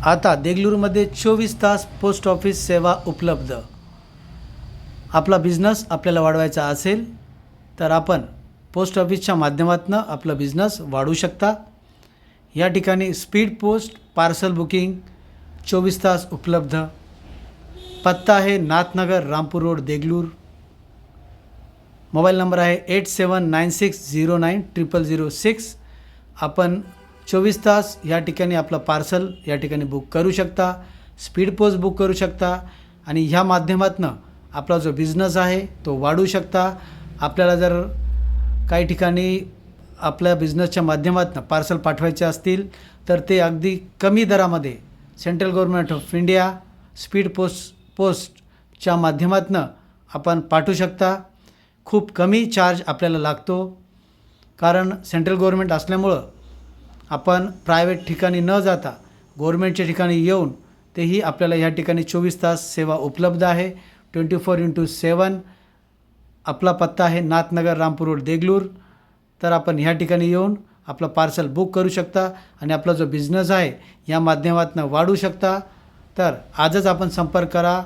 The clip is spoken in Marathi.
आता देगलूरमध्ये 24 तास पोस्ट ऑफिस सेवा उपलब्ध। आपला बिझनेस आपल्याला वाढवायचा असेल तर आपण पोस्ट ऑफिसच्या माध्यमातून आपला बिझनेस वाढवू शकता। या ठिकाणी स्पीड पोस्ट पार्सल बुकिंग 24 तास उपलब्ध। पत्ता आहे Nathnagar Rampur road Degloor. Mobile number आहे 8796090006। आपण 24 तास या ठिकाणी आपला पार्सल या ठिकाणी बुक करू शकता, स्पीड पोस्ट बुक करू शकता आणि ह्या माध्यमातून आपला जो बिझनेस आहे तो वाढवू शकता। आपल्याला जर काही ठिकाणी आपल्या बिझनेसच्या माध्यमातून पार्सल पाठवायचे असतील तर ते अगदी कमी दरामध्ये central government of India speed पोस्टच्या माध्यमातून आपण पाठवू शकता। खूप कमी चार्ज आपल्याला लागतो, कारण सेंट्रल गव्हर्नमेंट असल्यामुळं आपण प्रायव्हेट ठिकाणी न जाता गव्हर्नमेंटच्या ठिकाणी येऊन तेही आपल्याला ह्या ठिकाणी 24 तास सेवा उपलब्ध आहे 24x7। आपला पत्ता आहे नाथनगर रामपूर रोड देगलूर। तर आपण ह्या ठिकाणी येऊन आपला पार्सल बुक करू शकता आणि आपला जो बिझनेस आहे या माध्यमातून वाढवू शकता। तर आजच आपण संपर्क करा।